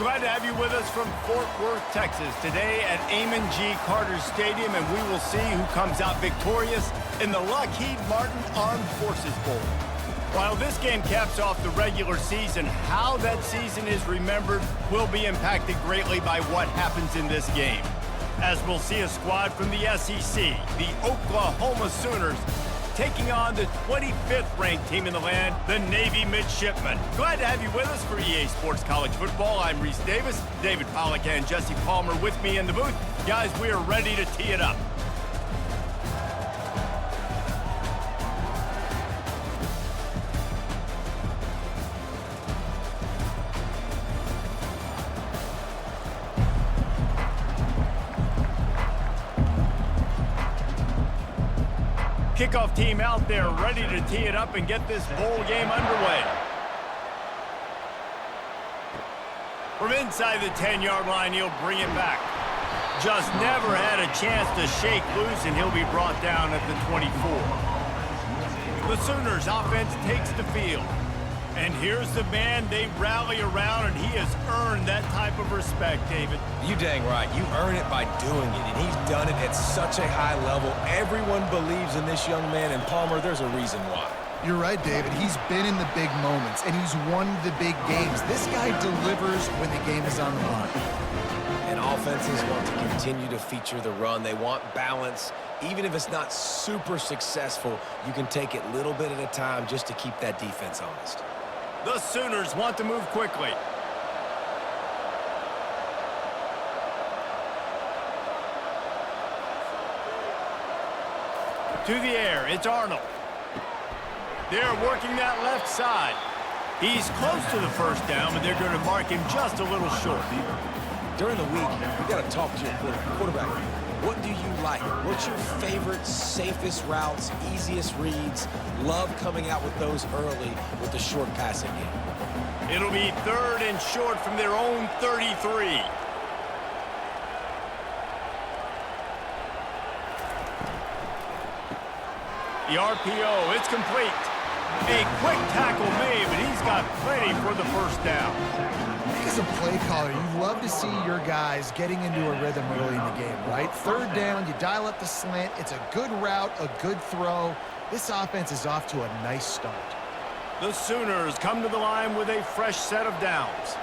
Glad to have you with us from Fort Worth, Texas, today at Amon G. Carter Stadium, and we will see who comes out victorious in the Lockheed Martin Armed Forces Bowl. While this game caps off the regular season, how that season is remembered will be impacted greatly by what happens in this game. As we'll see a squad from the SEC, the Oklahoma Sooners, taking on the 25th ranked team in the land, the Navy Midshipmen. Glad to have you with us for EA Sports College Football. I'm Reese Davis, David Pollack and Jesse Palmer with me in the booth. Guys, we are ready to tee it up. Kickoff team out there ready to tee it up and get this bowl game underway. From inside the 10-yard line, he'll bring it back. Just never had a chance to shake loose, and he'll be brought down at the 24. The Sooners offense takes the field. And here's the man they rally around, and he has earned that type of respect, David. You dang right. You earn it by doing it, and he's done it at such a high level. Everyone believes in this young man, and Palmer, there's a reason why. You're right, David. He's been in the big moments, and he's won the big games. This guy delivers when the game is on the line. And offenses want to continue to feature the run. They want balance. Even if it's not super successful, you can take it little bit at a time just to keep that defense honest. The Sooners want to move quickly. To the air, it's Arnold. They're working that left side. He's close to the first down, but they're going to mark him just a little short. During the week, you got to talk to your quarterback. What do you like? What's your favorite, safest routes, easiest reads? Love coming out with those early with the short passing game. It'll be 3rd and short from their own 33. The RPO, it's complete. A quick tackle made, but he's got plenty for the first down. As a play caller, you love to see your guys getting into a rhythm early in the game, right? 3rd down, you dial up the slant. It's a good route, a good throw. This offense is off to a nice start. The Sooners come to the line with a fresh set of downs.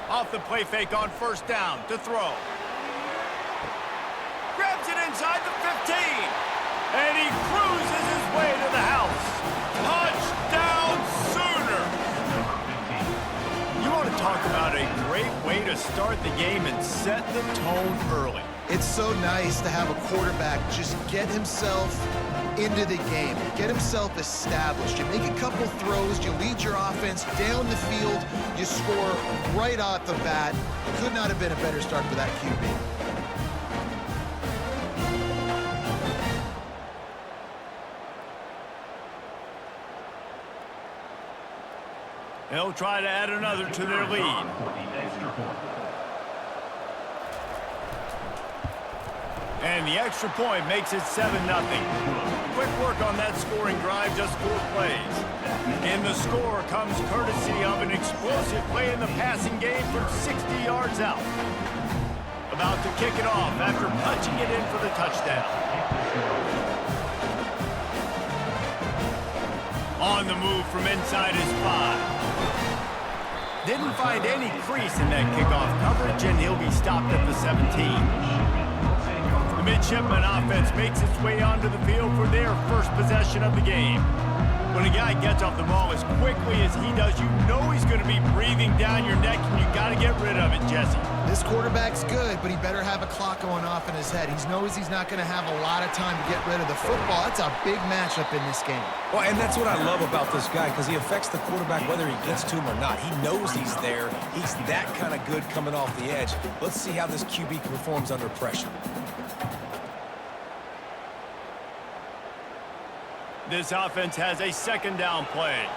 Off the play fake on 1st down to throw. Grabs it inside the 15. And he cruises his way to the house. Touchdown, Sooner! You want to talk about a great way to start the game and set the tone early. It's so nice to have a quarterback just get himself into the game, get himself established. You make a couple throws, you lead your offense down the field, you score right off the bat. Could not have been a better start for that QB. They'll try to add another to their lead. And the extra point makes it 7-0. Quick work on that scoring drive, just 4 plays. And the score comes courtesy of an explosive play in the passing game from 60 yards out. About to kick it off after punching it in for the touchdown. On the move from inside his 5. Didn't find any crease in that kickoff coverage, and he'll be stopped at the 17. The Midshipmen offense makes its way onto the field for their first possession of the game. When a guy gets off the ball as quickly as he does, you know he's going to be breathing down your neck, and you got to get rid of it, Jesse. This quarterback's good, but he better have a clock going off in his head. He knows he's not going to have a lot of time to get rid of the football. It's a big matchup in this game. Well, and that's what I love about this guy, because he affects the quarterback whether he gets to him or not. He knows he's there. He's that kind of good coming off the edge. Let's see how this QB performs under pressure. This offense has a 2nd down play.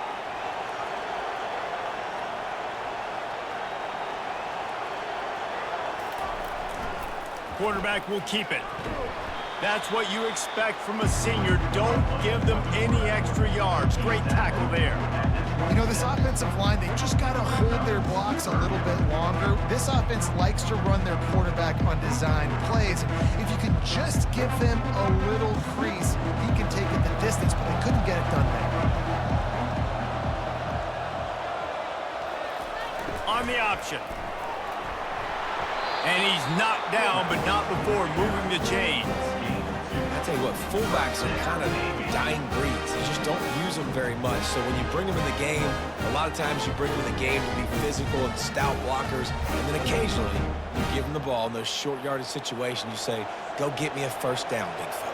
Quarterback will keep it. That's what you expect from a senior. Don't give them any extra yards. Great tackle there. You know, this offensive line, they just got to hold their blocks a little bit longer. This offense likes to run their quarterback on design plays. If you can just give him a little crease, he can take it the distance, but they couldn't get it done there. On the option. And he's knocked down, but not before moving the chains. I tell you what, fullbacks are kind of dying breeds. You just don't use them very much. So when you bring them in the game, a lot of times you bring them in the game to be physical and stout blockers, and then occasionally you give them the ball in those short yardage situations. You say, go get me a first down, big fella.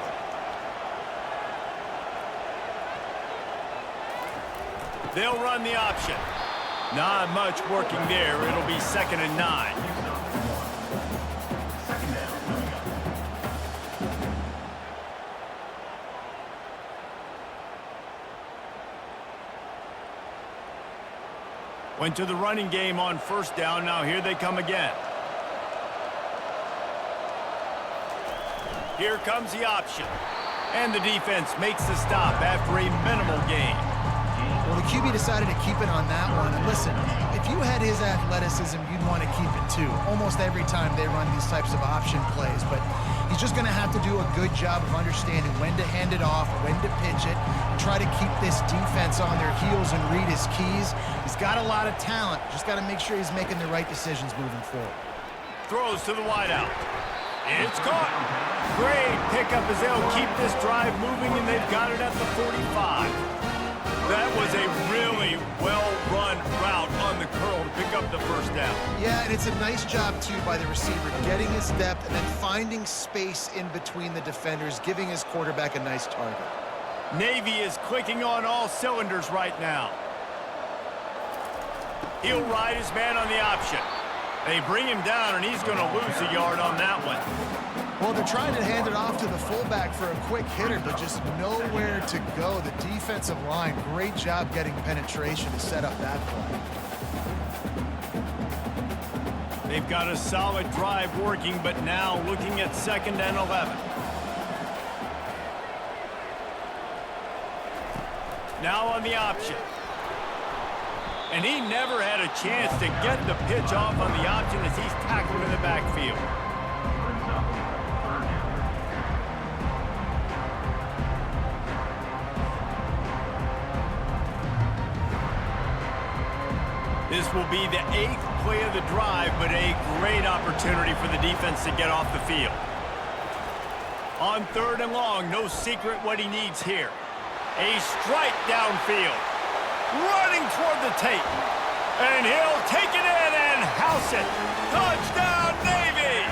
They'll run the option. Not much working there. It'll be 2nd and 9. Went to the running game on 1st down. Now here they come again. Here comes the option. And the defense makes the stop after a minimal gain. Well, the QB decided to keep it on that one. And listen, if you had his athleticism, you'd want to keep it too. Almost every time they run these types of option plays. But he's just going to have to do a good job of understanding when to hand it off, when to pitch it, try to keep this defense on their heels and read his keys. He's got a lot of talent. Just got to make sure he's making the right decisions moving forward. Throws to the wideout. It's caught. Great pickup as they'll keep this drive moving, and they've got it at the 45. That was a really well-run route on the curl to pick up the 1st down. Yeah, and it's a nice job, too, by the receiver, getting his depth and then finding space in between the defenders, giving his quarterback a nice target. Navy is clicking on all cylinders right now. He'll ride his man on the option. They bring him down, and he's going to lose a yard on that one. Well, they're trying to hand it off to the fullback for a quick hitter, but just nowhere to go. The defensive line, great job getting penetration to set up that play. They've got a solid drive working, but now looking at 2nd and 11. Now on the option. And he never had a chance to get the pitch off on the option as he's tackled in the backfield. This will be the 8th play of the drive, but a great opportunity for the defense to get off the field. On 3rd and long, no secret what he needs here. A strike downfield. Running toward the tape. And he'll take it in and house it. Touchdown, Navy!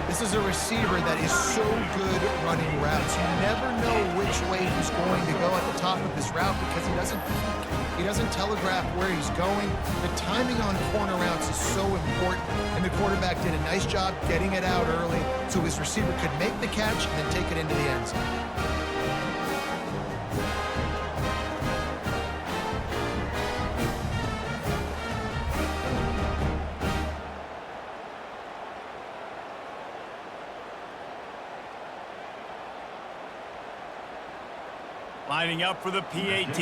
This is a receiver that is so good at running routes. You never know which way he's going to go at the top of his route because he doesn't telegraph where he's going. The timing on corner routes is so important, and the quarterback did a nice job getting it out early so his receiver could make the catch and then take it into the end zone. Lining up for the PAT.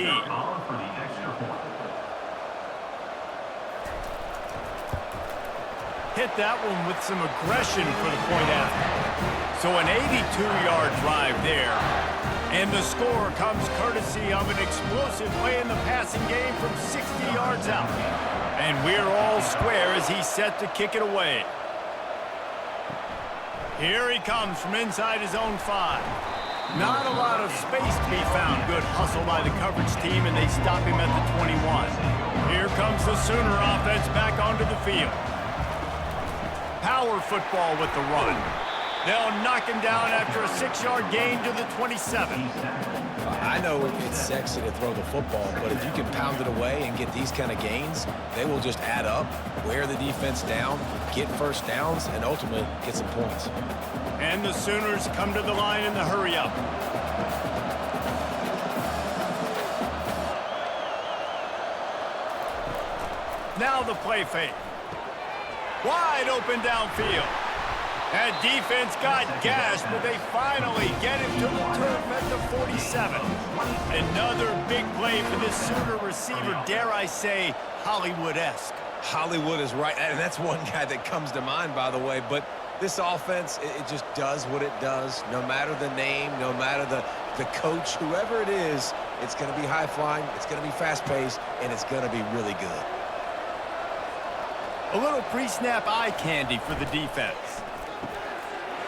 Hit that one with some aggression for the point after. So an 82-yard drive there. And the score comes courtesy of an explosive play in the passing game from 60 yards out. And we're all square as he's set to kick it away. Here he comes from inside his own 5. Not a lot of space to be found. Good hustle by the coverage team, and they stop him at the 21. Here comes the Sooner offense back onto the field. Power football with the run. They'll knock him down after a 6-yard gain to the 27. I know it's sexy to throw the football, but if you can pound it away and get these kind of gains, they will just add up, wear the defense down, get first downs, and ultimately get some points. And the Sooners come to the line in the hurry-up. Now the play fake. Wide open downfield. That defense got gashed, but they finally get him to the turf at the 47. Another big play for this Sooner receiver, dare I say, Hollywood-esque. Hollywood is right, and that's one guy that comes to mind, by the way. But this offense, it just does what it does. No matter the name, no matter the coach, whoever it is, it's going to be high-flying, it's going to be fast-paced, and it's going to be really good. A little pre-snap eye candy for the defense.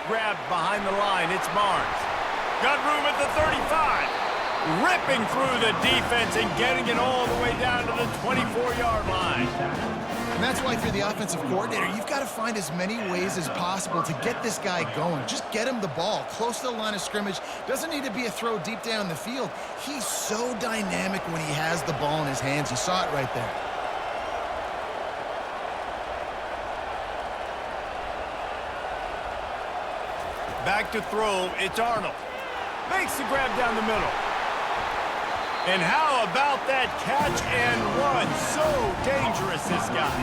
Grabbed behind the line, it's Barnes. Got room at the 35. Ripping through the defense and getting it all the way down to the 24-yard line. And that's why if you're the offensive coordinator, you've got to find as many ways as possible to get this guy going. Just get him the ball close to the line of scrimmage. Doesn't need to be a throw deep down the field. He's so dynamic when he has the ball in his hands. You saw it right there. Back to throw, it's Arnold. Makes the grab down the middle. And how about that catch and run? So dangerous, this guy.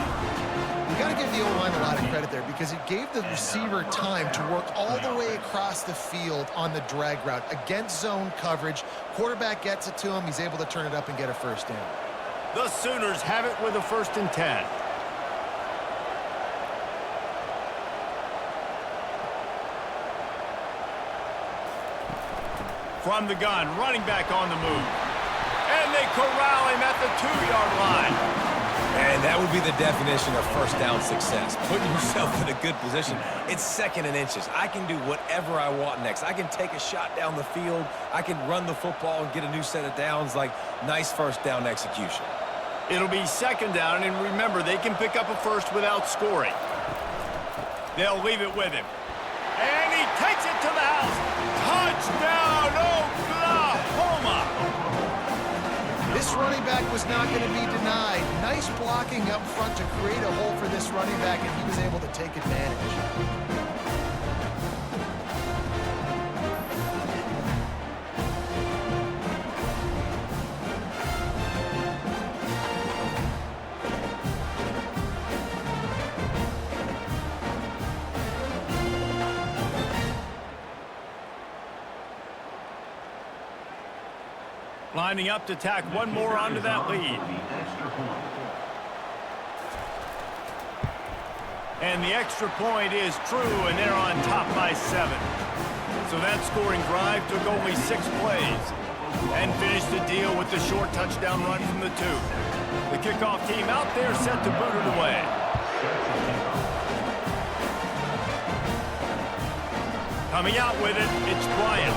You got to give the O-line a lot of credit there because it gave the receiver time to work all the way across the field on the drag route against zone coverage. Quarterback gets it to him. He's able to turn it up and get a first down. The Sooners have it with a 1st and 10. From the gun, running back on the move. And they corral him at the 2-yard line. And that would be the definition of first down success. Putting yourself in a good position. It's 2nd and inches. I can do whatever I want next. I can take a shot down the field. I can run the football and get a new set of downs. Like, nice first down execution. It'll be 2nd down, and remember, they can pick up a first without scoring. They'll leave it with him. And he takes it to the house. Touchdown, Oklahoma! This running back was not going to be denied. Nice blocking up front to create a hole for this running back, and he was able to take advantage. Lining up to tack one more onto that lead. And the extra point is true, and they're on top by 7. So that scoring drive took only 6 plays and finished the deal with the short touchdown run from the 2. The kickoff team out there set to boot it away. Coming out with it, it's Bryant.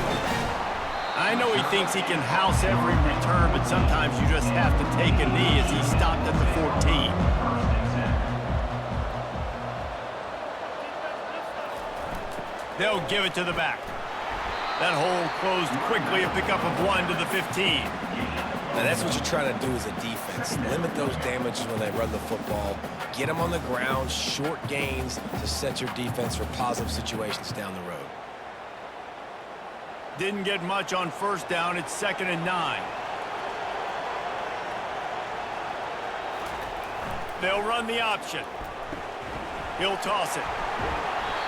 I know he thinks he can house every return, but sometimes you just have to take a knee as he stopped at the 14. They'll give it to the back. That hole closed quickly, a pickup of 1 to the 15. Now that's what you're trying to do as a defense. Limit those damages when they run the football. Get them on the ground, short gains to set your defense for positive situations down the road. Didn't get much on 1st down. It's 2nd and 9. They'll run the option. He'll toss it.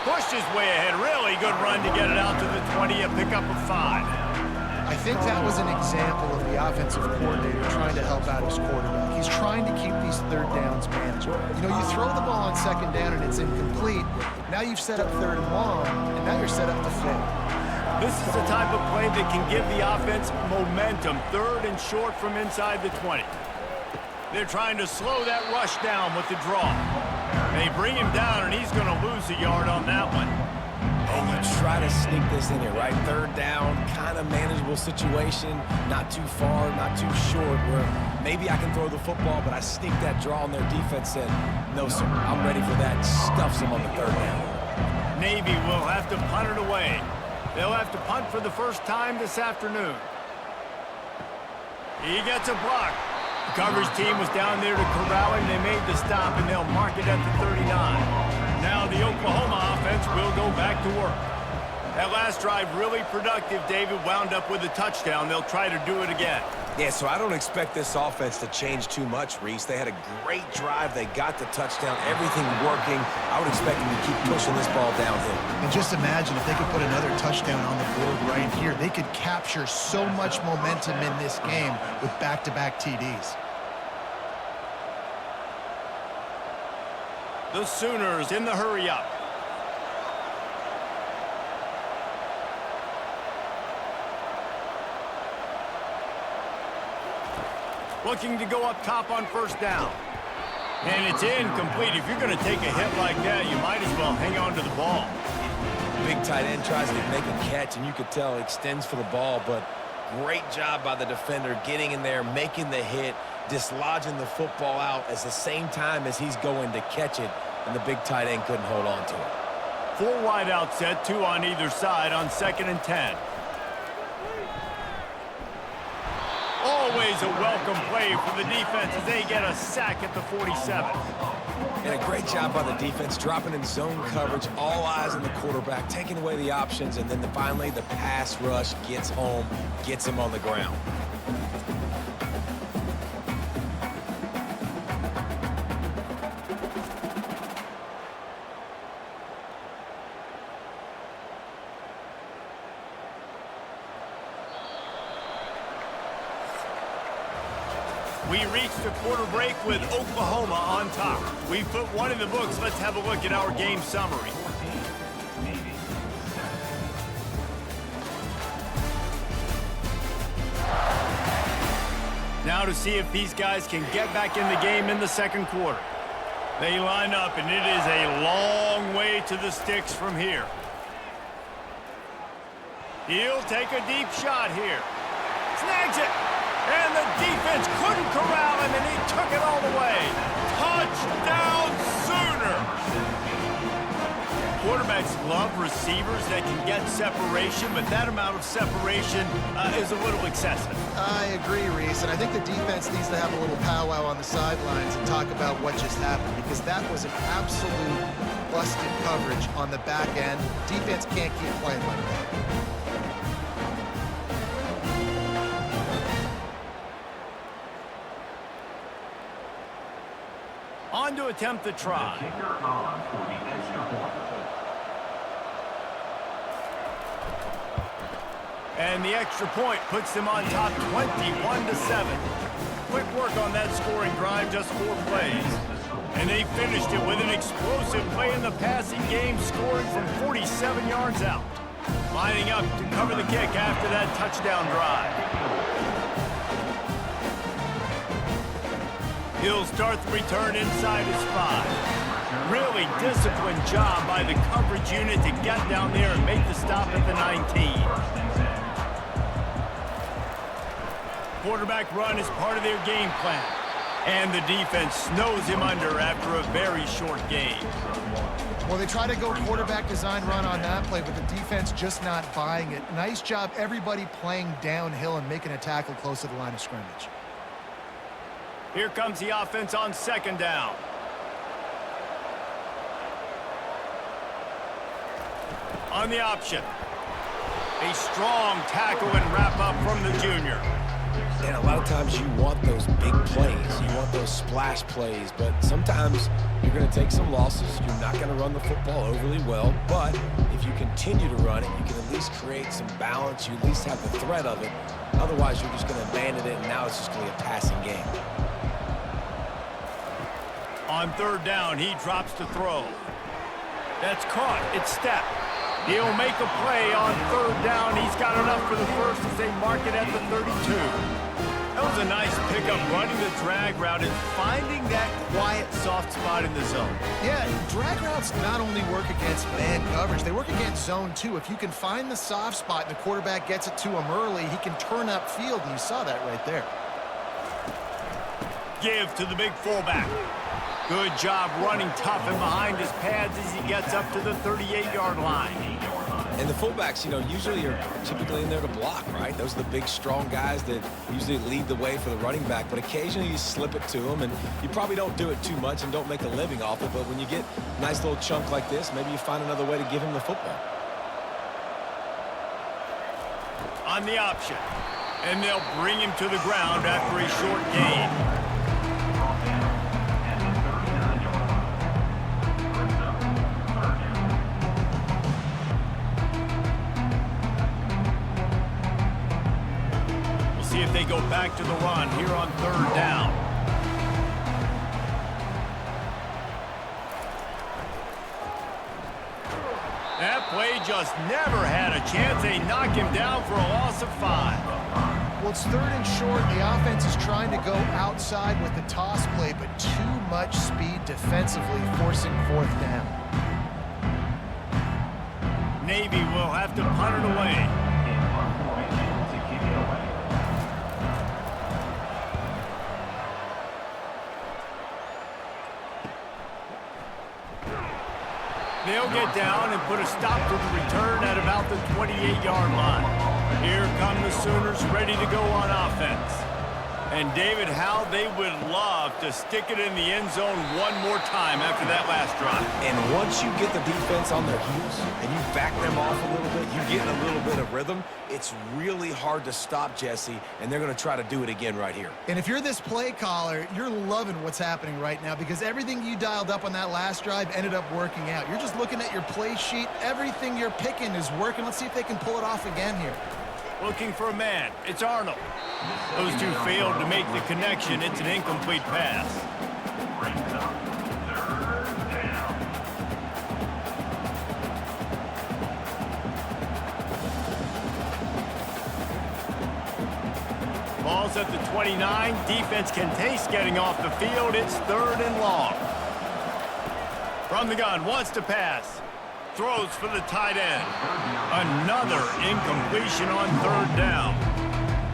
Pushed his way ahead. Really good run to get it out to the 20, a pickup of 5. I think that was an example of the offensive coordinator trying to help out his quarterback. He's trying to keep these 3rd downs manageable. You know, you throw the ball on 2nd down and it's incomplete. Now you've set up 3rd and long, and now you're set up to fail. This is the type of play that can give the offense momentum. 3rd and short from inside the 20. They're trying to slow that rush down with the draw. They bring him down, and he's going to lose a yard on that one. And you try to sneak this in here, right? 3rd down, kind of manageable situation. Not too far, not too short, where maybe I can throw the football, but I sneak that draw, and their defense said, no, sir, I'm ready for that. Stuffs him on the 3rd down. Navy will have to punt it away. They'll have to punt for the first time this afternoon. He gets a block. The coverage team was down there to corral him. They made the stop, and they'll mark it at the 39. Now the Oklahoma offense will go back to work. That last drive really productive. David wound up with a touchdown. They'll try to do it again. Yeah, so I don't expect this offense to change too much, Reese. They had a great drive. They got the touchdown, everything working. I would expect them to keep pushing this ball downhill. And just imagine if they could put another touchdown on the board right here. They could capture so much momentum in this game with back-to-back TDs. The Sooners in the hurry-up. Looking to go up top on first down. And it's incomplete. If you're going to take a hit like that, you might as well hang on to the ball. Big tight end tries to make a catch, and you could tell he extends for the ball, but great job by the defender getting in there, making the hit, dislodging the football out at the same time as he's going to catch it, and the big tight end couldn't hold on to it. 4 wide out set, 2 on either side on 2nd and 10. Always a welcome play for the defense as they get a sack at the 47. And a great job by the defense, dropping in zone coverage, all eyes on the quarterback, taking away the options, and then finally the pass rush gets home, gets him on the ground. We reached a quarter break with Oklahoma on top. We put one in the books. Let's have a look at our game summary. Now to see if these guys can get back in the game in the second quarter. They line up, and it is a long way to the sticks from here. He'll take a deep shot here. Snags it. And the defense couldn't corral him, and he took it all the way. Touchdown, Sooners! Quarterbacks love receivers that can get separation, but that amount of separation is a little excessive. I agree, Reese, and I think the defense needs to have a little powwow on the sidelines and talk about what just happened, because that was an absolute busted coverage on the back end. Defense can't keep playing like that. On to attempt the try. And the extra point puts them on top 21-7. Quick work on that scoring drive, just 4 plays. And they finished it with an explosive play in the passing game, scoring from 47 yards out. Lining up to cover the kick after that touchdown drive. He'll start the return inside his 5. Really disciplined job by the coverage unit to get down there and make the stop at the 19. Quarterback run is part of their game plan. And the defense snows him under after a very short game. Well, they try to go quarterback design run on that play, but the defense just not buying it. Nice job, everybody playing downhill and making a tackle close to the line of scrimmage. Here comes the offense on 2nd down. On the option. A strong tackle and wrap up from the junior. And a lot of times you want those big plays. You want those splash plays. But sometimes you're going to take some losses. You're not going to run the football overly well. But if you continue to run it, you can at least create some balance. You at least have the threat of it. Otherwise, you're just going to abandon it, and now it's just going to be a passing game. On 3rd down, he drops to throw. That's caught. It's stepped. He'll make a play on 3rd down. He's got enough for the first as they mark it at the 32. That was a nice pickup, running the drag route and finding that quiet, soft spot in the zone. Yeah, drag routes not only work against man coverage, they work against zone too. If you can find the soft spot and the quarterback gets it to him early, he can turn upfield, and you saw that right there. Give to the big fullback. Good job running tough and behind his pads as he gets up to the 38-yard line. And the fullbacks, usually are typically in there to block, right? Those are the big, strong guys that usually lead the way for the running back. But occasionally you slip it to them, and you probably don't do it too much and don't make a living off it. But when you get a nice little chunk like this, maybe you find another way to give him the football. On the option. And they'll bring him to the ground after a short gain. We'll see if they go back to the run here on 3rd down. That play just never had a chance. They knock him down for a loss of 5. Well, it's 3rd and short. The offense is trying to go outside with the toss play, but too much speed defensively, forcing 4th down. Navy will have to punt it away. They'll get down and put a stop to the return at about the 28-yard line. Here come the Sooners ready to go on offense. And David, how they would love to stick it in the end zone one more time after that last drive. And once you get the defense on their heels and you back them off a little bit, you get a little bit of rhythm, it's really hard to stop, Jesse, and they're going to try to do it again right here. And if you're this play caller, you're loving what's happening right now because everything you dialed up on that last drive ended up working out. You're just looking at your play sheet. Everything you're picking is working. Let's see if they can pull it off again here. Looking for a man. It's Arnold. Those two failed to make the connection. It's an incomplete pass. Ball's at the 29. Defense can taste getting off the field. It's 3rd and long. From the gun, wants to pass. Throws for the tight end. Another incompletion on 3rd down.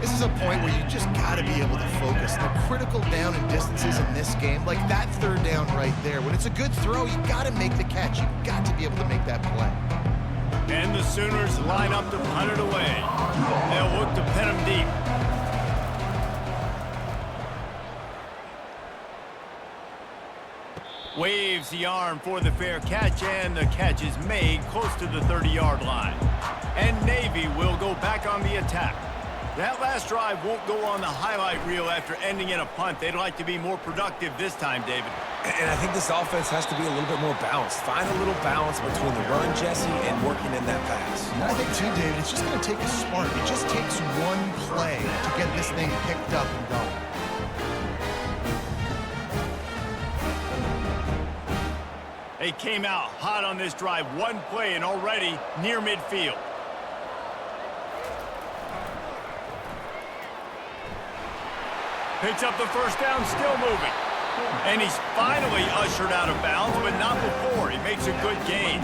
This is a point where you just got to be able to focus. The critical down and distances in this game, like that 3rd down right there. When it's a good throw, you got to make the catch. You got to be able to make that play. And the Sooners line up to punt it away. They'll look to pin them deep. Waves the arm for the fair catch, and the catch is made close to the 30-yard line. And Navy will go back on the attack. That last drive won't go on the highlight reel after ending in a punt. They'd like to be more productive this time, David. And I think this offense has to be a little bit more balanced. Find a little balance between the run, Jesse, and working in that pass. I think, too, David, it's just going to take a spark. It just takes one play to get this thing picked up and going. They came out hot on this drive. One play and already near midfield. Picks up the 1st down, still moving. And he's finally ushered out of bounds, but not before. He makes a good gain.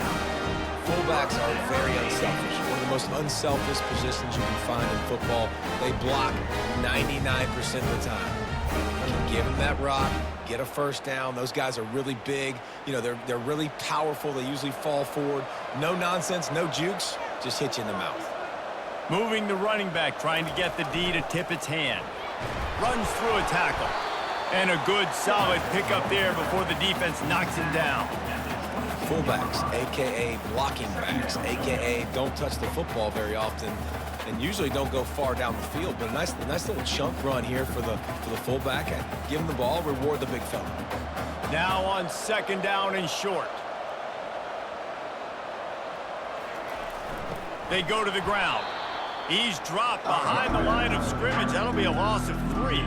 Fullbacks are very unselfish. One of the most unselfish positions you can find in football. They block 99% of the time. You can give them that rock, get a 1st down. Those guys are really big. You know, they're really powerful. They usually fall forward. No nonsense, no jukes, just hit you in the mouth. Moving the running back, trying to get the D to tip its hand. Runs through a tackle. And a good, solid pickup there before the defense knocks him down. Fullbacks, a.k.a. blocking backs, a.k.a. don't touch the football very often and usually don't go far down the field. But a nice little chunk run here for the fullback. Give him the ball, reward the big fella. Now on 2nd down and short. They go to the ground. He's dropped behind the line of scrimmage. That'll be a loss of 3.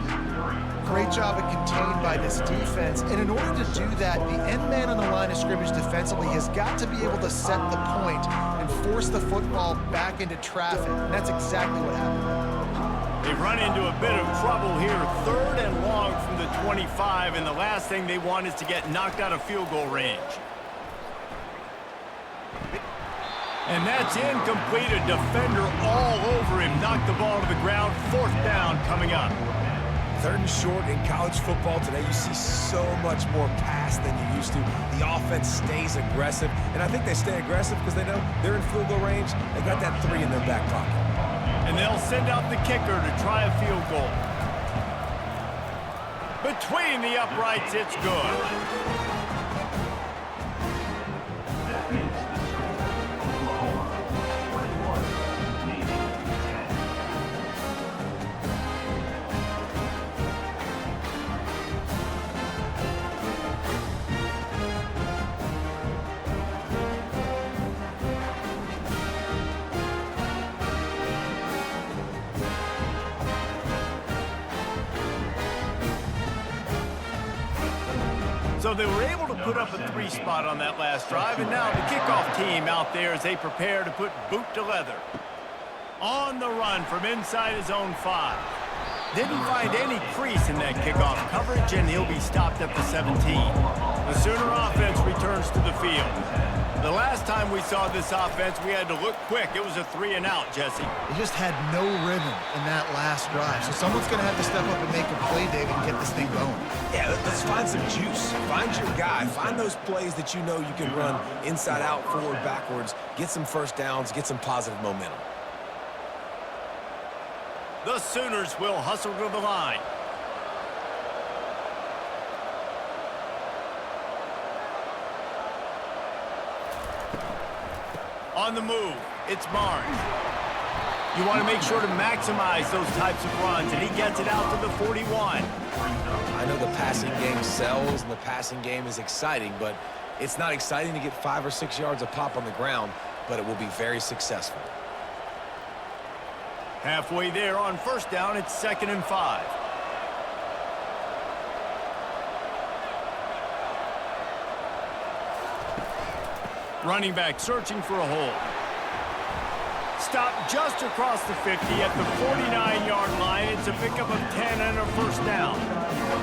Great job of contained by this defense. And in order to do that, the end man on the line of scrimmage defensively has got to be able to set the point and force the football back into traffic. And that's exactly what happened. They've run into a bit of trouble here. 3rd and long from the 25, and the last thing they want is to get knocked out of field goal range. And that's incomplete. A defender all over him. Knocked the ball to the ground. 4th down coming up. 3rd and short in college football today, you see so much more pass than you used to. The offense stays aggressive, and I think they stay aggressive because they know they're in field goal range. They got that 3 in their back pocket. And they'll send out the kicker to try a field goal. Between the uprights, it's good. So they were able to put up a 3 spot on that last drive, and now the kickoff team out there as they prepare to put boot to leather. On the run from inside his own 5. Didn't find any crease in that kickoff coverage, and he'll be stopped at the 17. The Sooner offense returns to the field. The last time we saw this offense, we had to look quick. It was a 3-and-out, Jesse. They just had no rhythm in that last drive. So someone's going to have to step up and make a play, David, and get this thing going. Yeah, let's find some juice. Find your guy. Find those plays that you know you can run inside out, forward, backwards. Get some first downs. Get some positive momentum. The Sooners will hustle to the line. On the move, it's Barnes. You want to make sure to maximize those types of runs, and he gets it out to the 41. I know the passing game sells and the passing game is exciting, but it's not exciting to get 5 or 6 yards a pop on the ground, but it will be very successful. Halfway there on first down, it's 2nd and 5. Running back searching for a hole. Stopped just across the 50 at the 49-yard line. It's a pickup of 10 and a first down.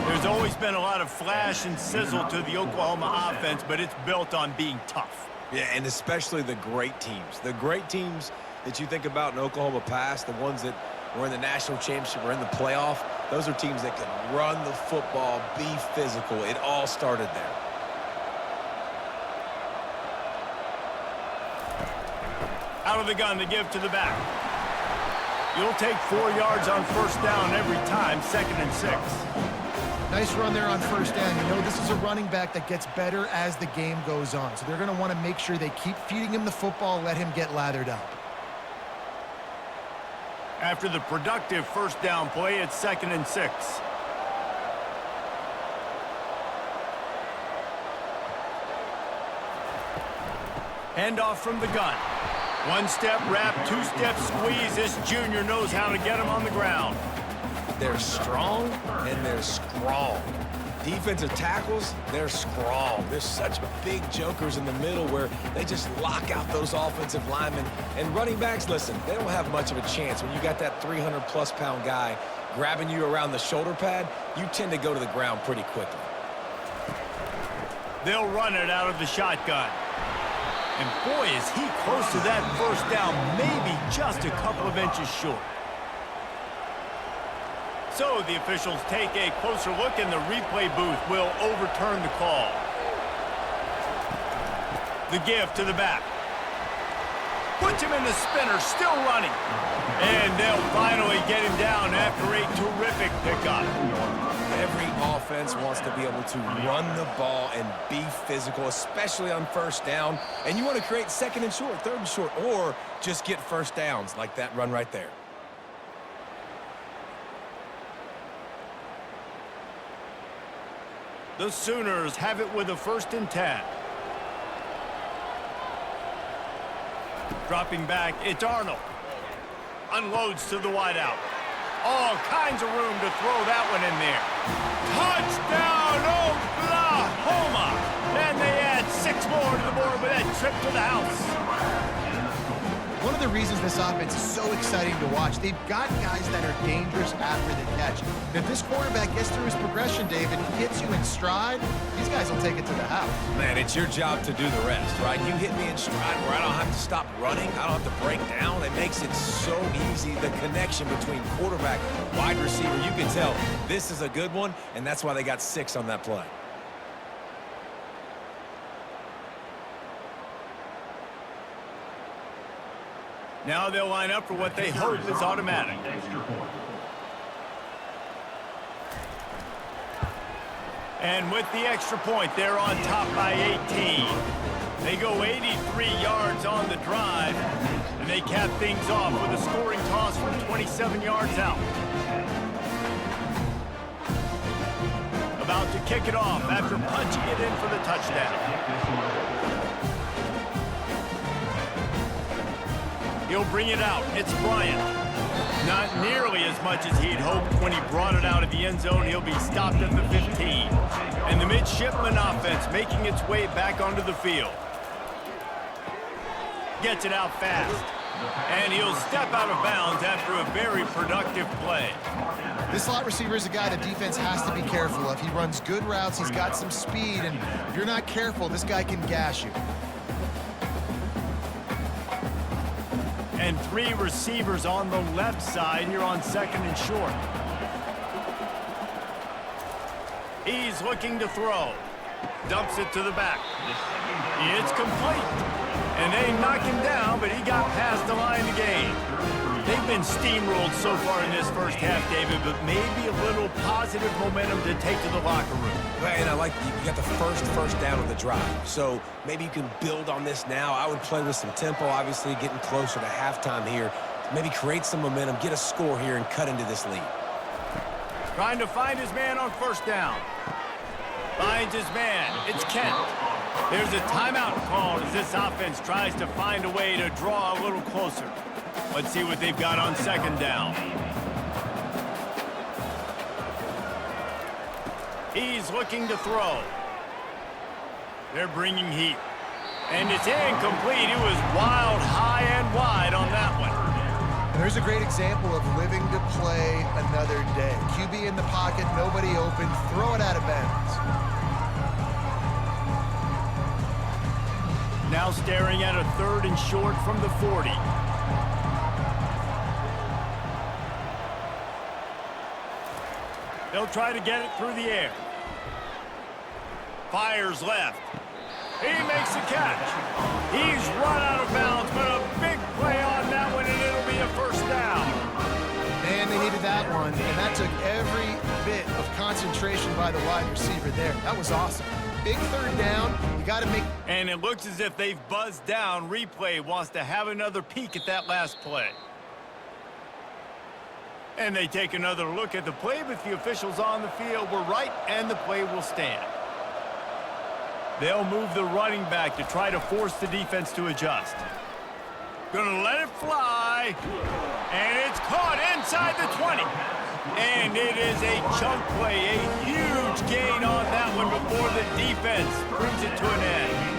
There's always been a lot of flash and sizzle to the Oklahoma offense, but it's built on being tough. Yeah, and especially the great teams. The great teams that you think about in Oklahoma past, the ones that were in the national championship or in the playoff, those are teams that can run the football, be physical. It all started there. Out of the gun to give to the back. You'll take 4 yards on first down every time, 2nd and 6. Nice run there on first down. You know, this is a running back that gets better as the game goes on. So they're going to want to make sure they keep feeding him the football, let him get lathered up. After the productive first down play, it's 2nd and 6. Handoff from the gun. 1-step wrap, 2-step squeeze. This junior knows how to get him on the ground. They're strong and they're strong. Defensive tackles, they're strong. There's such big jokers in the middle where they just lock out those offensive linemen. And running backs, listen, they don't have much of a chance. When you got that 300-plus pound guy grabbing you around the shoulder pad, you tend to go to the ground pretty quickly. They'll run it out of the shotgun. And boy, is he close to that first down, maybe just a couple of inches short. So the officials take a closer look, and the replay booth will overturn the call. The give to the back. Puts him in the spinner, still running. And they'll finally get him down after a terrific pickup. Every offense wants to be able to run the ball and be physical, especially on first down. And you want to create 2nd and short, 3rd and short, or just get first downs like that run right there. The Sooners have it with a 1st and 10. Dropping back, it's Arnold. Unloads to the wideout. All kinds of room to throw that one in there. Touchdown, Oklahoma! And they add 6 more to the board with that trip to the house. One of the reasons this offense is so exciting to watch, they've got guys that are dangerous after the catch. And if this quarterback gets through his progression, David, he hits you in stride, these guys will take it to the house. Man, it's your job to do the rest, right? You hit me in stride where I don't have to stop running. I don't have to break down. It makes it so easy, the connection between quarterback, wide receiver. You can tell this is a good one, and that's why they got 6 on that play. Now they'll line up for what they hope is automatic. And with the extra point, they're on top by 18. They go 83 yards on the drive, and they cap things off with a scoring toss from 27 yards out. About to kick it off after punching it in for the touchdown. He'll bring it out. It's Bryant. Not nearly as much as he'd hoped when he brought it out of the end zone. He'll be stopped at the 15. And the Midshipmen offense making its way back onto the field. Gets it out fast. And he'll step out of bounds after a very productive play. This slot receiver is a guy the defense has to be careful of. He runs good routes, he's got some speed, and if you're not careful, this guy can gash you. And 3 receivers on the left side here on 2nd and short. He's looking to throw. Dumps it to the back. It's complete. And they knock him down, but he got past the line of game. They've been steamrolled so far in this first half, David, but maybe a little positive momentum to take to the locker room. And I like you got the first down of the drive. So maybe you can build on this now. I would play with some tempo, obviously getting closer to halftime here. Maybe create some momentum, get a score here, and cut into this lead. Trying to find his man on 1st down. Finds his man. It's Kent. There's a timeout called as this offense tries to find a way to draw a little closer. Let's see what they've got on 2nd down. He's looking to throw. They're bringing heat. And it's incomplete. It was wild, high and wide on that one. And there's a great example of living to play another day. QB in the pocket, nobody open, throw it out of bounds. Now staring at a 3rd and short from the 40. They'll try to get it through the air. Fires left. He makes the catch. He's run out of bounds, but a big play on that one, and it'll be a 1st down. Man, they needed that one, and that took every bit of concentration by the wide receiver there. That was awesome. Big 3rd down. You got to make... And it looks as if they've buzzed down. Replay wants to have another peek at that last play. And they take another look at the play, but the officials on the field were right, and the play will stand. They'll move the running back to try to force the defense to adjust. Gonna let it fly. And it's caught inside the 20. And it is a chunk play, a huge gain on that one before the defense brings it to an end.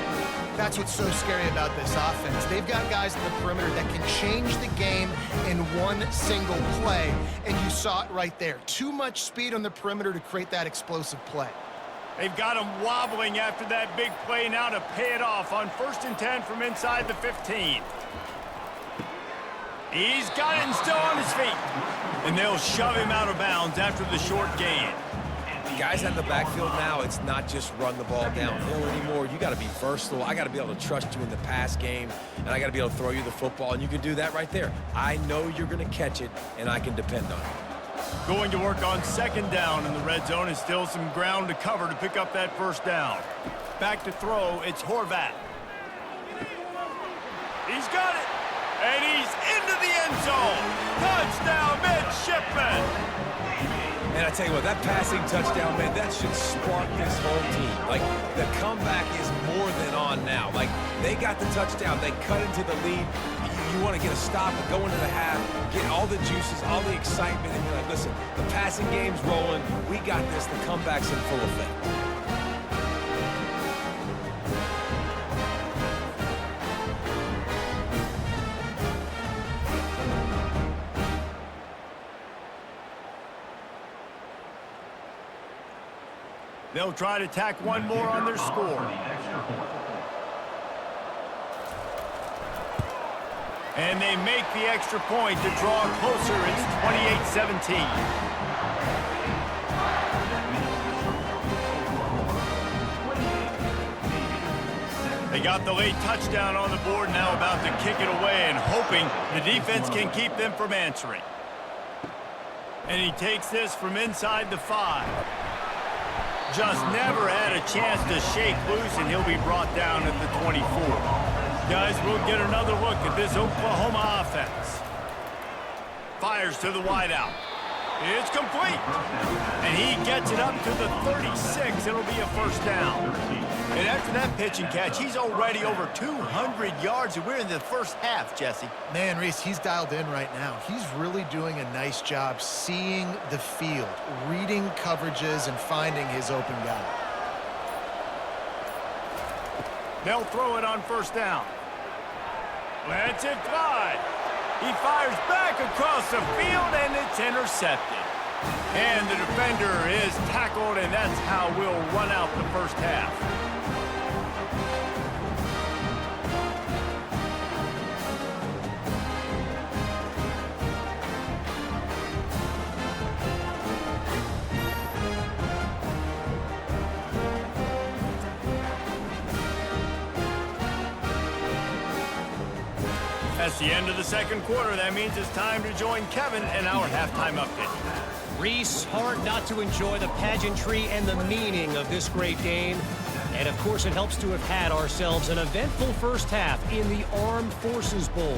That's what's so scary about this offense. They've got guys in the perimeter that can change the game in one single play, and you saw it right there. Too much speed on the perimeter to create that explosive play. They've got him wobbling after that big play now to pay it off on 1st and 10 from inside the 15. He's got it and still on his feet. And they'll shove him out of bounds after the short gain. Guys in the backfield now, it's not just run the ball downhill anymore. You got to be versatile. I got to be able to trust you in the pass game, and I got to be able to throw you the football, and you can do that right there. I know you're going to catch it, and I can depend on it. Going to work on 2nd down in the red zone, and still some ground to cover to pick up that 1st down. Back to throw, it's Horvat. He's got it, and he's into the end zone. Touchdown, Midshipmen. And I tell you what, that passing touchdown, man, that should spark this whole team. Like, the comeback is more than on now. Like, they got the touchdown. They cut into the lead. You want to get a stop and go into the half, get all the juices, all the excitement, and you're like, listen, the passing game's rolling. We got this. The comeback's in full effect. They'll try to tack one more on their score. And they make the extra point to draw closer. It's 28-17. They got the late touchdown on the board, now about to kick it away and hoping the defense can keep them from answering. And he takes this from inside the 5. Just never had a chance to shake loose, and he'll be brought down at the 24. Guys, we'll get another look at this Oklahoma offense. Fires to the wideout. It's complete. And he gets it up to the 36. It'll be a 1st down. And after that pitch and catch, he's already over 200 yards, and we're in the first half, Jesse. Man, Reese, he's dialed in right now. He's really doing a nice job seeing the field, reading coverages, and finding his open guy. They'll throw it on first down. Lets it fly. He fires back across the field, and it's intercepted. And the defender is tackled, and that's how we'll run out the first half. That's the end of the second quarter. That means it's time to join Kevin in our halftime update. Reese, hard not to enjoy the pageantry and the meaning of this great game. And of course, it helps to have had ourselves an eventful first half in the Armed Forces Bowl.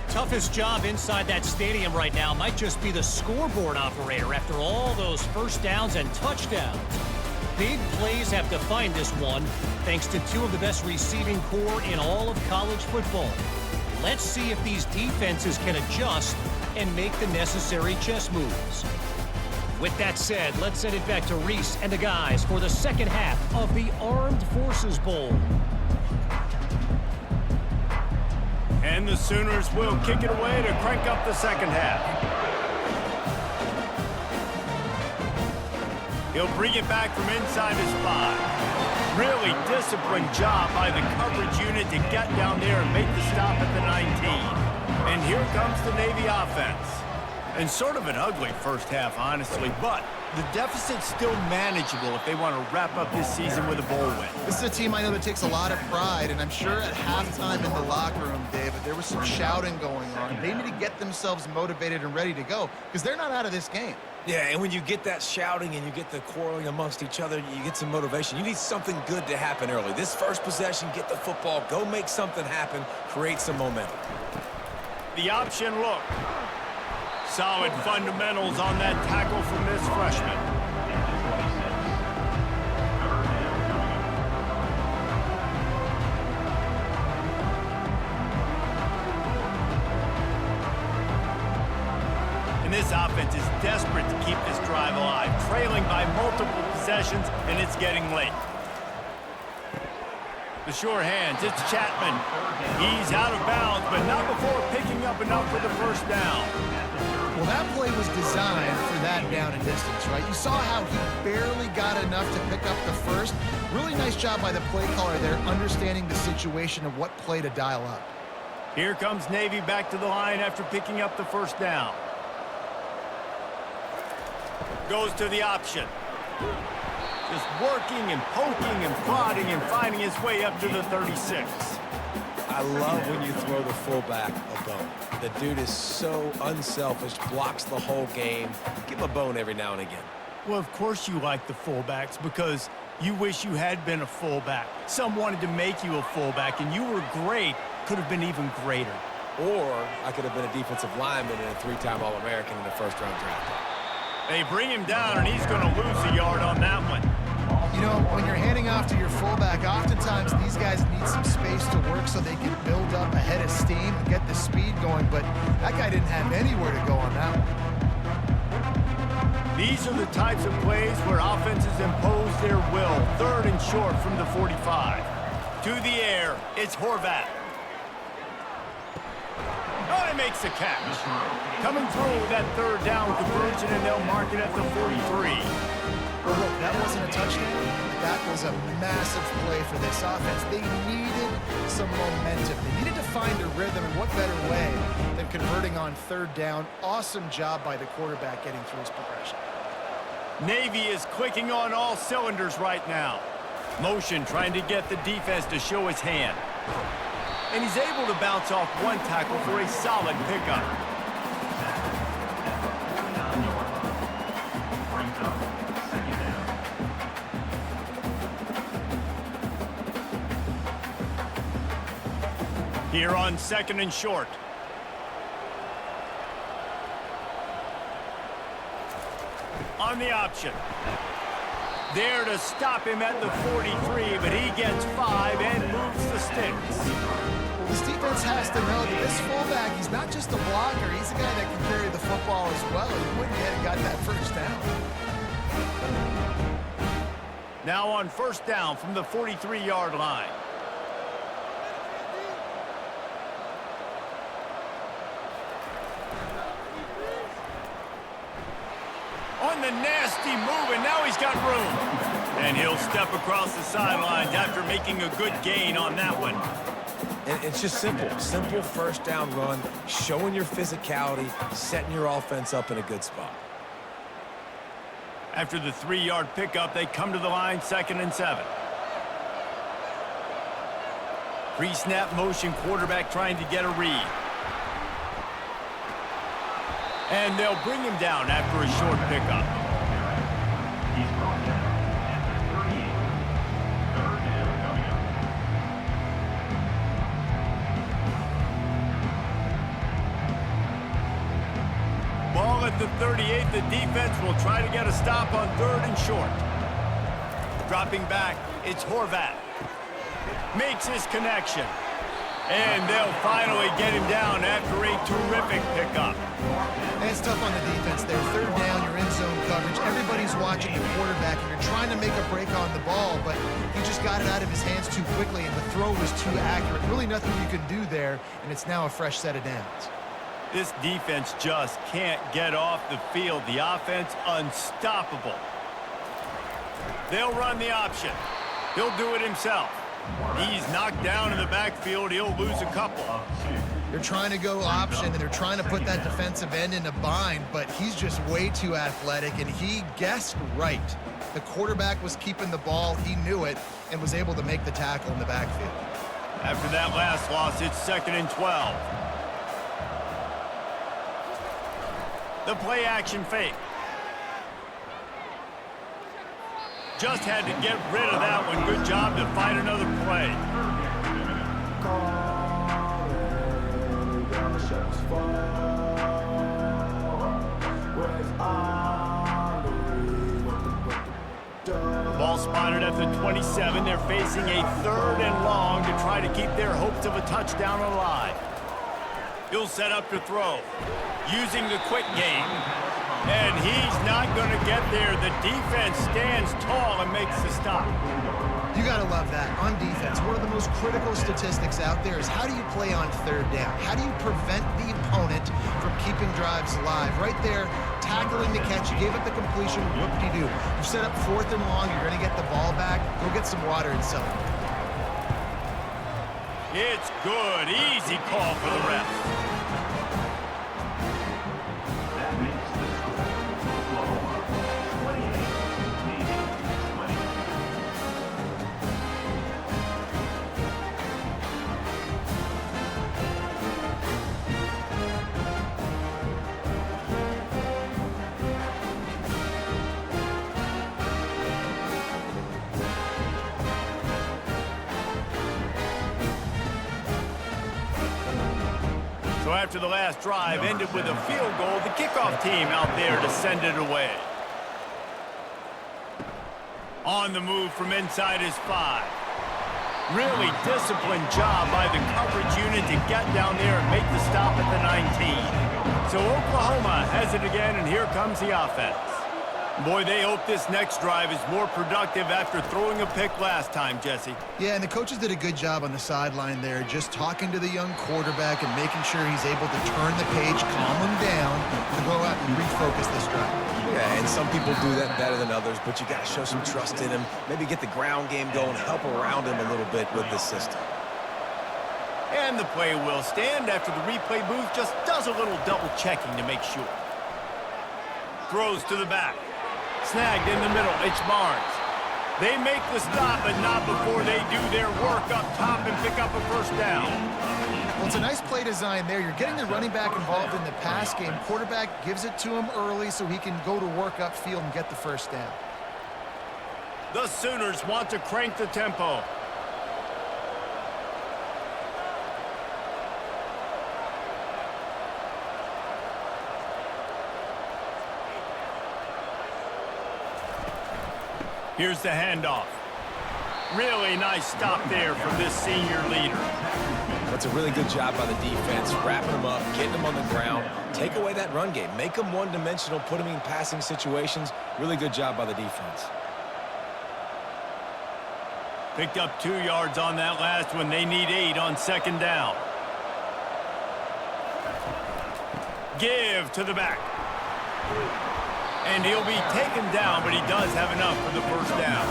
Toughest job inside that stadium right now might just be the scoreboard operator after all those first downs and touchdowns. Big plays have defined this one, thanks to two of the best receiving corps in all of college football. Let's see if these defenses can adjust and make the necessary chess moves. With that said, let's send it back to Reese and the guys for the second half of the Armed Forces Bowl. And the Sooners will kick it away to crank up the second half. He'll bring it back from inside his 5. Really disciplined job by the coverage unit to get down there and make the stop at the 19. And here comes the Navy offense. And sort of an ugly first half, honestly, but the deficit's still manageable if they want to wrap up this season with a bowl win. This is a team I know that takes a lot of pride, and I'm sure at halftime in the locker room, David, there was some shouting going on. They need to get themselves motivated and ready to go, because they're not out of this game. Yeah, and when you get that shouting and you get the quarreling amongst each other, you get some motivation. You need something good to happen early. This first possession, get the football, go make something happen, create some momentum. The option look. Solid fundamentals on that tackle from this freshman. And this offense is desperate to keep this drive alive, trailing by multiple possessions, and it's getting late. The sure hands, it's Chapman. He's out of bounds, but not before picking up enough for the first down. Well, that play was designed for that down and distance, right? You saw how he barely got enough to pick up the first. Really nice job by the play caller there, understanding the situation of what play to dial up. Here comes Navy back to the line after picking up the first down. Goes to the option. Just working and poking and prodding and finding his way up to the 36. I love when you throw the fullback a bone. The dude is so unselfish, blocks the whole game. Give him a bone every now and again. Well, of course you like the fullbacks because you wish you had been a fullback. Some wanted to make you a fullback, and you were great. Could have been even greater. Or I could have been a defensive lineman and a 3-time All-American in the first-round draft. They bring him down, and he's going to lose a yard on that one. You know, when you're handing off to your fullback, oftentimes these guys need some space to work so they can build up a head of steam and get the speed going, but that guy didn't have anywhere to go on that one. These are the types of plays where offenses impose their will. 3rd and short from the 45. To the air, it's Horvat. Oh, he makes the catch. Coming through that 3rd down conversion, and they'll mark it at the 43. Well, look, that wasn't a touchdown. That was a massive play for this offense. They needed some momentum. They needed to find a rhythm, and what better way than converting on 3rd down. Awesome job by the quarterback getting through his progression. Navy is clicking on all cylinders right now. Motion trying to get the defense to show his hand. And he's able to bounce off one tackle for a solid pickup. Here on 2nd and short. On the option. There to stop him at the 43, but he gets 5 and moves the sticks. This defense has to know that this fullback, he's not just a blocker, he's a guy that can carry the football as well. He wouldn't have got that first down. Now on first down from the 43-yard line. On the nasty move, and now he's got room. And he'll step across the sidelines after making a good gain on that one. And it's just simple first down run, showing your physicality, setting your offense up in a good spot. After the 3-yard pickup, they come to the line, 2nd and 7. Pre-snap motion, quarterback trying to get a read. And they'll bring him down after a short pickup. He's brought down at the 38. 3rd down coming up. Ball at the 38. The defense will try to get a stop on 3rd and short. Dropping back, it's Horvat. Makes his connection. And they'll finally get him down after a terrific pickup. And it's tough on the defense there. 3rd down, you're in zone coverage. Everybody's watching the quarterback, and you're trying to make a break on the ball, but he just got it out of his hands too quickly, and the throw was too accurate. Really nothing you can do there, and it's now a fresh set of downs. This defense just can't get off the field. The offense unstoppable. They'll run the option. He'll do it himself. He's knocked down in the backfield. He'll lose a couple. They're trying to go option, and they're trying to put that defensive end in a bind, but he's just way too athletic, and he guessed right. The quarterback was keeping the ball. He knew it and was able to make the tackle in the backfield. After that last loss, it's 2nd and 12. The play action fake. Just had to get rid of that one. Good job to find another play. Ball spotted at the 27. They're facing a 3rd and long to try to keep their hopes of a touchdown alive. He'll set up to throw, using the quick game. And he's not going to get there. The defense stands tall and makes the stop. You got to love that. On defense, one of the most critical statistics out there is how do you play on 3rd down? How do you prevent the opponent from keeping drives alive? Right there, tackling the catch. You gave up the completion. Whoop-de-doo. You set up 4th and long. You're going to get the ball back. Go get some water and celebrate. It's good. Easy call for the refs. That makes the score Oklahoma 28, Navy 20. So after the last drive ended with a field goal, the kickoff team out there to send it away. On the move from inside his 5. Really disciplined job by the coverage unit to get down there and make the stop at the 19. So Oklahoma has it again, and here comes the offense. Boy, they hope this next drive is more productive after throwing a pick last time, Jesse. Yeah, and the coaches did a good job on the sideline there, just talking to the young quarterback and making sure he's able to turn the page, calm him down, to go out and refocus this drive. Yeah, and some people do that better than others, but you got to show some trust in him, maybe get the ground game going, help around him a little bit with this system. And the play will stand after the replay booth just does a little double checking to make sure. Throws to the back. Snagged in the middle, it's Barnes. They make the stop, but not before they do their work up top and pick up a first down. Well, it's a nice play design there. You're getting the running back involved in the pass game. Quarterback gives it to him early so he can go to work upfield and get the first down. The Sooners want to crank the tempo. Here's the handoff. Really nice stop there from this senior leader. That's a really good job by the defense, wrapping them up, getting them on the ground. Take away that run game. Make them one-dimensional, put them in passing situations. Really good job by the defense. Picked up 2 yards on that last one. They need 8 on second down. Give to the back. And he'll be taken down, but he does have enough for the first down.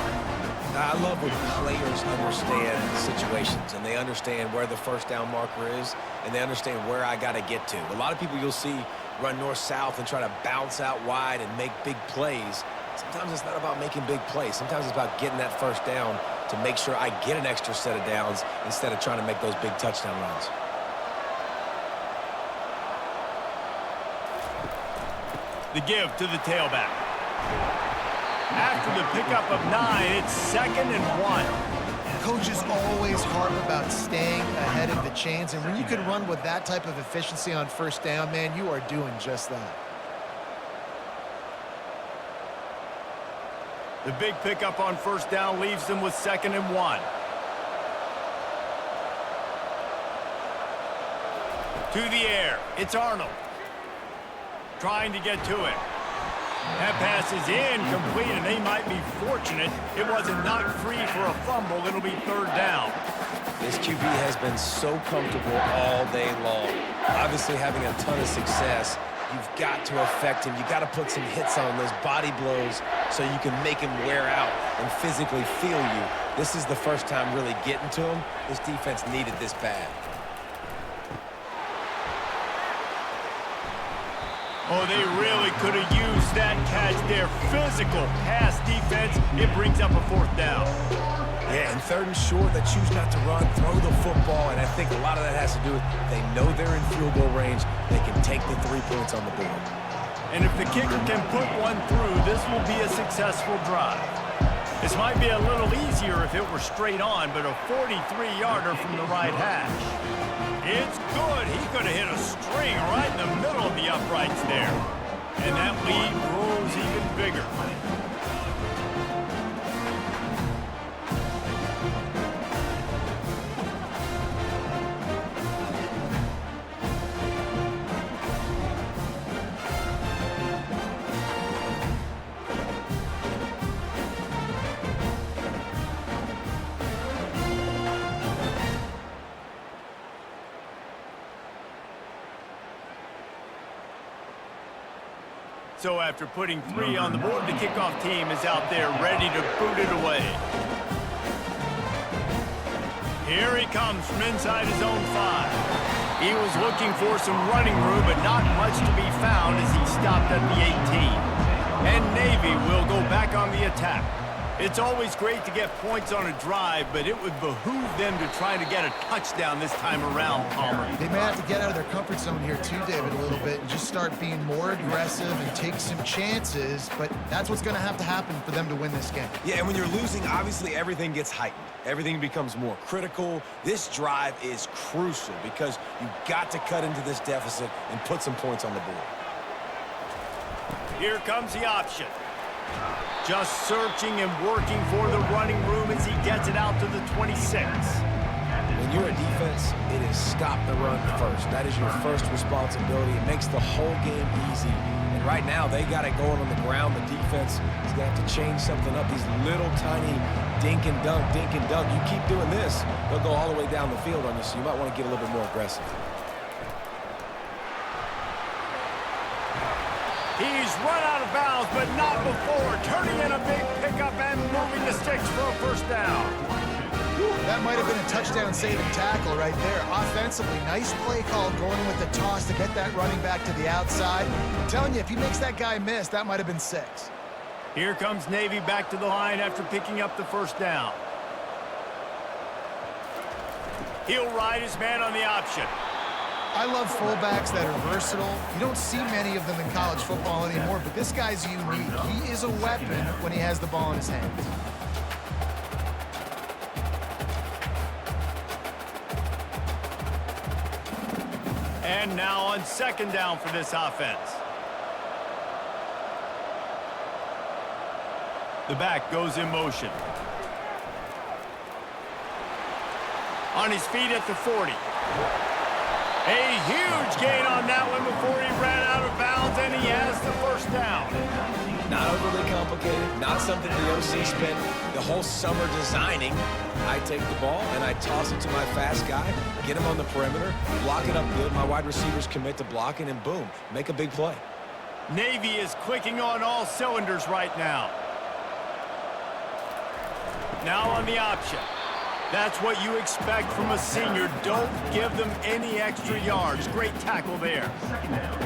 I love when players understand situations and they understand where the first down marker is and they understand where I got to get to. A lot of people you'll see run north-south and try to bounce out wide and make big plays. Sometimes it's not about making big plays. Sometimes it's about getting that first down to make sure I get an extra set of downs instead of trying to make those big touchdown runs. The give to the tailback. After the pickup of 9, it's 2nd and 1. Coaches always harp about staying ahead of the chains, and when you can run with that type of efficiency on first down, man, you are doing just that. The big pickup on first down leaves them with 2nd and 1. To the air. It's Arnold. Trying to get to it. That pass is incomplete, and they might be fortunate it wasn't knocked free for a fumble. It'll be 3rd down. This QB has been so comfortable all day long. Obviously having a ton of success. You've got to affect him. You've got to put some hits on those body blows so you can make him wear out and physically feel you. This is the first time really getting to him. This defense needed this bad. Oh, they really could have used that catch there. Physical pass defense. It brings up a 4th down. Yeah, and 3rd and short, they choose not to run, throw the football, and I think a lot of that has to do with they know they're in field goal range. They can take the 3 points on the board. And if the kicker can put one through, this will be a successful drive. This might be a little easier if it were straight on, but a 43-yarder from the right hash. It's good. He could have hit a string right in the middle of the uprights there. And that lead grows even bigger. So after putting 3 on the board, the kickoff team is out there ready to boot it away. Here he comes from inside his own 5. He was looking for some running room, but not much to be found as he stopped at the 18. And Navy will go back on the attack. It's always great to get points on a drive, but it would behoove them to try to get a touchdown this time around, Palmer. They may have to get out of their comfort zone here too, David, a little bit, and just start being more aggressive and take some chances, but that's what's going to happen for them to win this game. Yeah, and when you're losing, obviously everything gets heightened. Everything becomes more critical. This drive is crucial because you've got to cut into this deficit and put some points on the board. Here comes the option. Just searching and working for the running room as he gets it out to the 26. When you're a defense, it is stop the run first. That is your first responsibility. It makes the whole game easy. And right now, they got it going on the ground. The defense is going to have to change something up. These little tiny dink and dunk, dink and dunk. You keep doing this, they'll go all the way down the field on you, so you might want to get a little bit more aggressive. He's run out of bounds, but not before. Turning in a big pickup and moving the sticks for a first down. That might have been a touchdown-saving tackle right there. Offensively, nice play call going with the toss to get that running back to the outside. I'm telling you, if he makes that guy miss, that might have been 6. Here comes Navy back to the line after picking up the first down. He'll ride his man on the option. I love fullbacks that are versatile. You don't see many of them in college football anymore, but this guy's unique. He is a weapon when he has the ball in his hands. And now on second down for this offense. The back goes in motion. On his feet at the 40. A huge gain on that one before he ran out of bounds, and he has the first down. Not overly complicated, not something the OC spent the whole summer designing. I take the ball and I toss it to my fast guy, get him on the perimeter, block it up good. My wide receivers commit to blocking, and boom, make a big play. Navy is clicking on all cylinders right now. Now on the option. That's what you expect from a senior. Don't give them any extra yards. Great tackle there. Second down.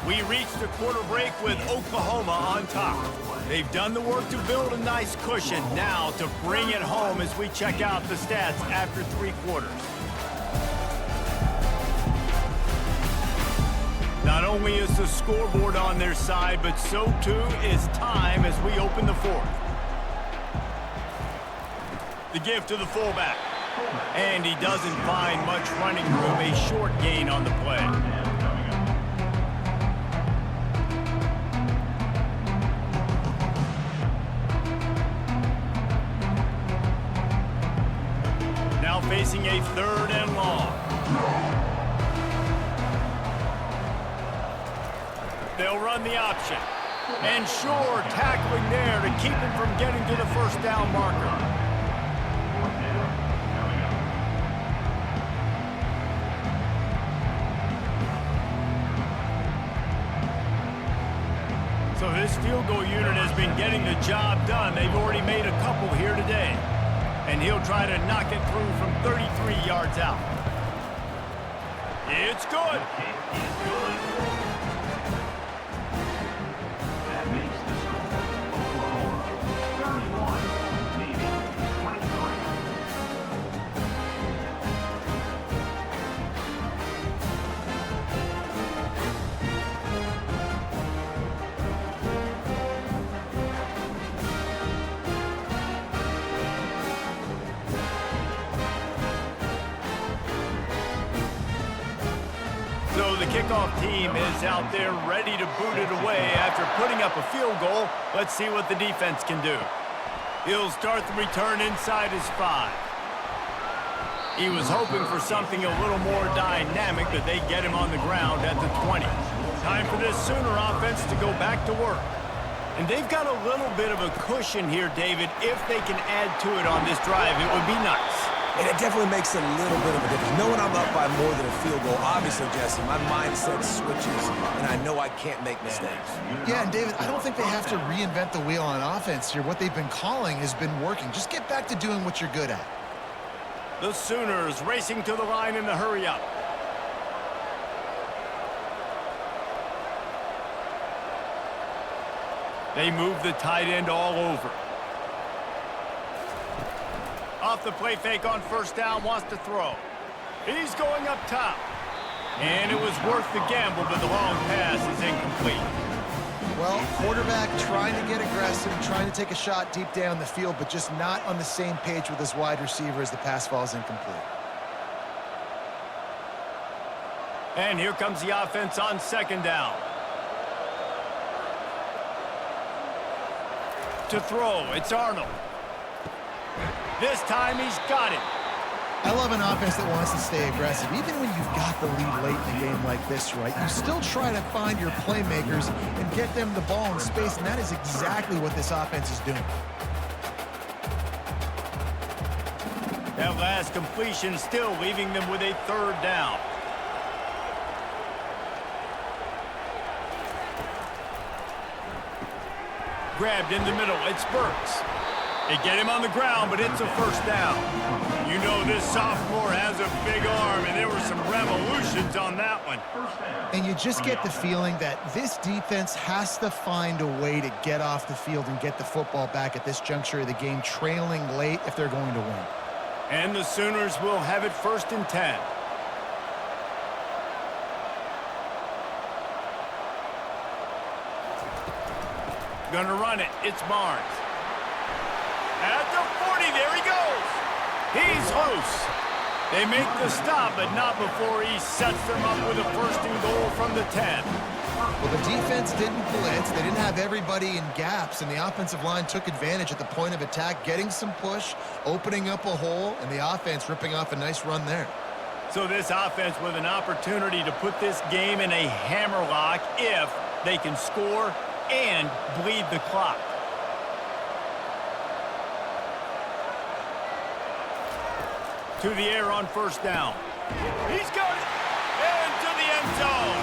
We reached the quarter break with Oklahoma on top. They've done the work to build a nice cushion. Now to bring it home as we check out the stats after 3 quarters. Not only is the scoreboard on their side, but so too is time as we open the 4th. The give to the fullback. And he doesn't find much running room. A short gain on the play. Now facing a 3rd and long. They'll run the option. And sure, tackling there to keep him from getting to the first down marker. So this field goal unit has been getting the job done. They've already made a couple here today. And he'll try to knock it through from 33 yards out. It's good. It's good. That makes the score Oklahoma 31, Navy 23. So the kickoff team is out there ready to boot it away after putting up a field goal. Let's see what the defense can do. He'll start the return inside his 5. He was hoping for something a little more dynamic, but they get him on the ground at the 20. Time for this Sooner offense to go back to work. And they've got a little bit of a cushion here, David. If they can add to it on this drive, it would be nice. And it definitely makes a little bit of a difference. Knowing I'm up by more than a field goal, obviously, Jesse, my mindset switches, and I know I can't make mistakes. Yeah, and David, I don't think they have to reinvent the wheel on offense here. What they've been calling has been working. Just get back to doing what you're good at. The Sooners racing to the line in the hurry-up. They move the tight end all over. Off the play fake on first down, wants to throw. He's going up top. And it was worth the gamble, but the long pass is incomplete. Well, quarterback trying to get aggressive, trying to take a shot deep down the field, but just not on the same page with his wide receiver as the pass falls incomplete. And here comes the offense on 2nd down. To throw, it's Arnold. This time he's got it. I love an offense that wants to stay aggressive. Even when you've got the lead late in a game like this, right, you still try to find your playmakers and get them the ball in space, and that is exactly what this offense is doing. That last completion still leaving them with a 3rd down. Grabbed in the middle, it's Burks. They get him on the ground, but it's a 1st down. You know this sophomore has a big arm, and there were some revolutions on that one. And you just get the feeling that this defense has to find a way to get off the field and get the football back at this juncture of the game, trailing late if they're going to win. And the Sooners will have it 1st and 10. Gonna run it. It's Barnes. At the 40, there he goes. He's loose. They make the stop, but not before he sets them up with a first and goal from the 10. Well, the defense didn't blitz. They didn't have everybody in gaps, and the offensive line took advantage at the point of attack, getting some push, opening up a hole, and the offense ripping off a nice run there. So this offense with an opportunity to put this game in a hammerlock if they can score and bleed the clock. To the air on first down. He's got it into the end zone.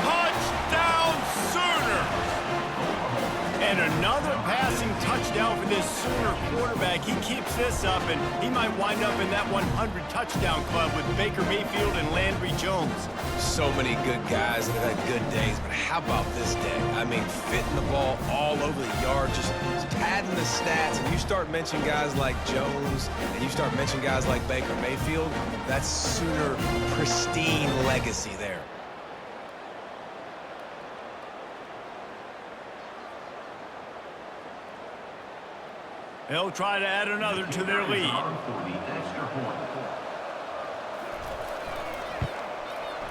Touchdown Sooner. And another passing touchdown for this Sooner quarterback. He keeps this up, and he might wind up in that 100 touchdown club with Baker Mayfield and Landry Jones. So many good guys that have had good days, but how about this day? I mean, fitting the ball all over the yard, just padding the stats, and you start mentioning guys like Jones, and you start mentioning guys like Baker Mayfield, that's Sooner pristine legacy there. They'll try to add another to their lead.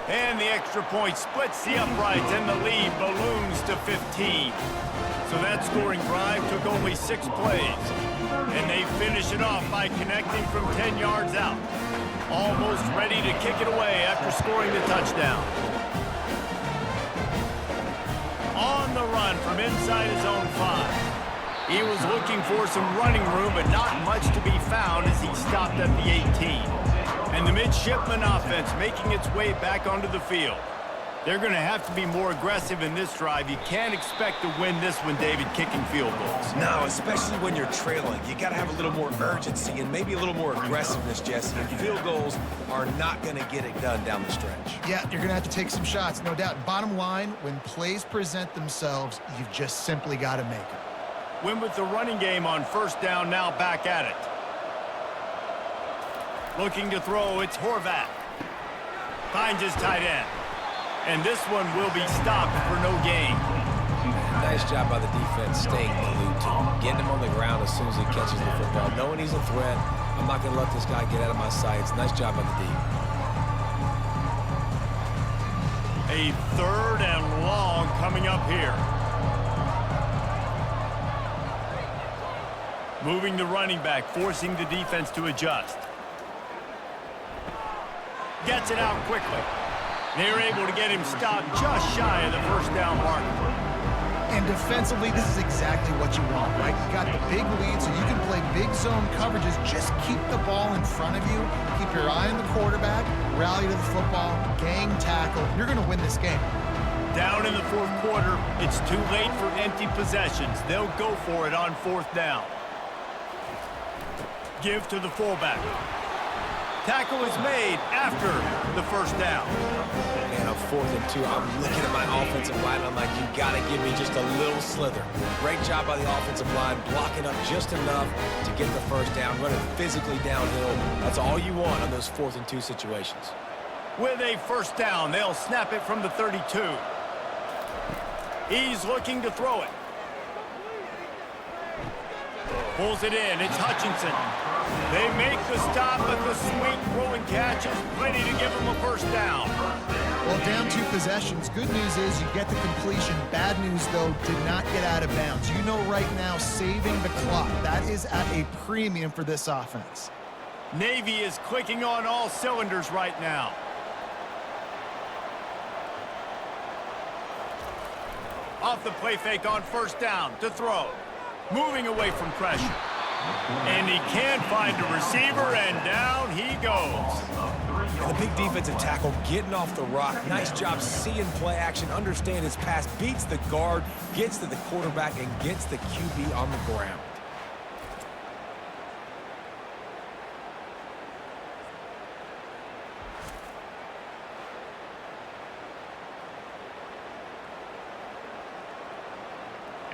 And the extra point splits the uprights, and the lead balloons to 15. So that scoring drive took only 6 plays. And they finish it off by connecting from 10 yards out. Almost ready to kick it away after scoring the touchdown. On the run from inside his own 5. He was looking for some running room, but not much to be found as he stopped at the 18. And the Midshipmen offense making its way back onto the field. They're going to have to be more aggressive in this drive. You can't expect to win this one, David, kicking field goals. No, especially when you're trailing. You got to have a little more urgency and maybe a little more aggressiveness, Jesse. And field goals are not going to get it done down the stretch. Yeah, you're going to have to take some shots, no doubt. Bottom line, when plays present themselves, you've just simply got to make them. Win with the running game on first down, now back at it. Looking to throw, it's Horvat. Finds his tight end. And this one will be stopped for no gain. Nice job by the defense staying glued to him, getting him on the ground as soon as he catches the football, knowing he's a threat. I'm not going to let this guy get out of my sights. Nice job by the D. A 3rd and long coming up here. Moving the running back, forcing the defense to adjust. Gets it out quickly. They're able to get him stopped just shy of the first down mark. And defensively, this is exactly what you want, right? You got the big lead, so you can play big zone coverages. Just keep the ball in front of you. Keep your eye on the quarterback. Rally to the football. Gang tackle. You're going to win this game. Down in the 4th quarter, it's too late for empty possessions. They'll go for it on 4th down. Give to the fullback. Tackle is made after the first down. Man, on 4th and 2, I'm looking at my offensive line. I'm like, you got to give me just a little slither. Great job by the offensive line, blocking up just enough to get the first down, running physically downhill. That's all you want on those 4th and 2 situations. With a first down, they'll snap it from the 32. He's looking to throw it. Pulls it in. It's Hutchinson. They make the stop, but the sweet throw and catch is plenty to give them a first down. Well, down 2 possessions. Good news is you get the completion. Bad news, though, did not get out of bounds. You know right now, saving the clock. That is at a premium for this offense. Navy is clicking on all cylinders right now. Off the play fake on first down to throw. Moving away from pressure. And he can't find a receiver, and down he goes. And the big defensive tackle getting off the rock. Nice job seeing play action, understand his pass, beats the guard, gets to the quarterback, and gets the QB on the ground.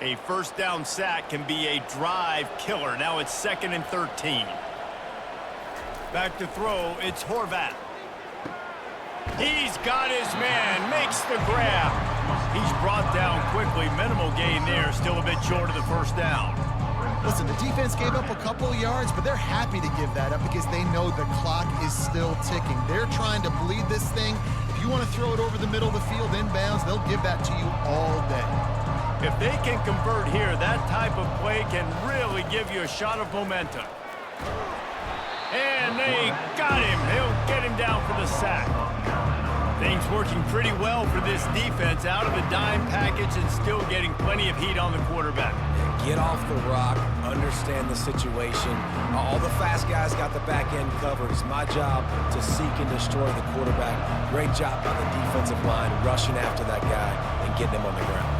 A first down sack can be a drive killer. Now it's 2nd and 13. Back to throw, it's Horvat. He's got his man, makes the grab. He's brought down quickly. Minimal gain there, still a bit short of the first down. Listen, the defense gave up a couple yards, but they're happy to give that up because they know the clock is still ticking. They're trying to bleed this thing. If you want to throw it over the middle of the field inbounds, they'll give that to you all day. If they can convert here, that type of play can really give you a shot of momentum. And they got him. They'll get him down for the sack. Things working pretty well for this defense, out of the dime package and still getting plenty of heat on the quarterback. Get off the rock, understand the situation. All the fast guys got the back end covered. It's my job to seek and destroy the quarterback. Great job by the defensive line, rushing after that guy and getting him on the ground.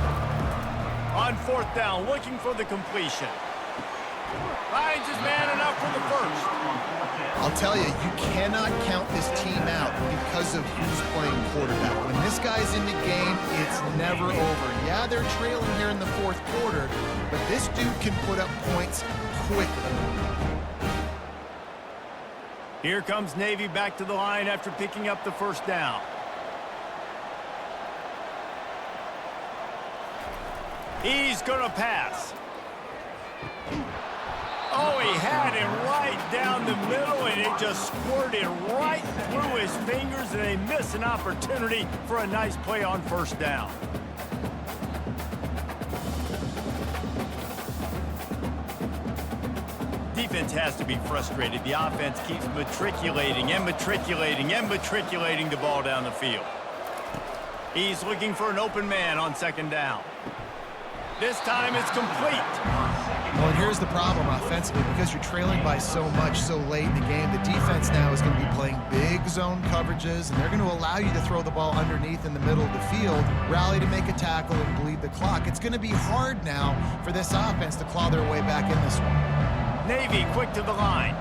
On fourth down, looking for the completion. Finds his man enough for the first. I'll tell you, you cannot count this team out because of who's playing quarterback. When this guy's in the game, it's never over. Yeah, they're trailing here in the fourth quarter, but this dude can put up points quickly. Here comes Navy back to the line after picking up the first down. He's going to pass. Oh, he had him right down the middle, and it just squirted right through his fingers, and they miss an opportunity for a nice play on first down. Defense has to be frustrated. The offense keeps matriculating and matriculating and matriculating the ball down the field. He's looking for an open man on second down. This time it's complete. Well, and here's the problem offensively. Because you're trailing by so much so late in the game, the defense now is going to be playing big zone coverages, and they're going to allow you to throw the ball underneath in the middle of the field, rally to make a tackle, and bleed the clock. It's going to be hard now for this offense to claw their way back in this one. Navy quick to the line.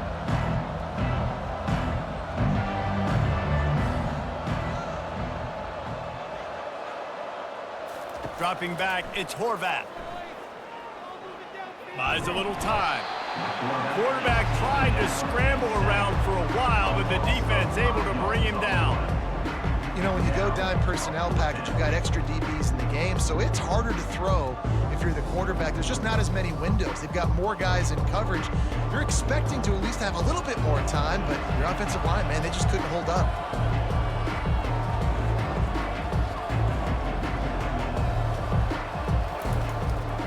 Dropping back, it's Horvath. Buys a little time. Quarterback tried to scramble around for a while, but the defense able to bring him down. You know, when you go dime personnel package, you've got extra DBs in the game, so it's harder to throw if you're the quarterback. There's just not as many windows. They've got more guys in coverage. You're expecting to at least have a little bit more time, but your offensive line, man, they just couldn't hold up.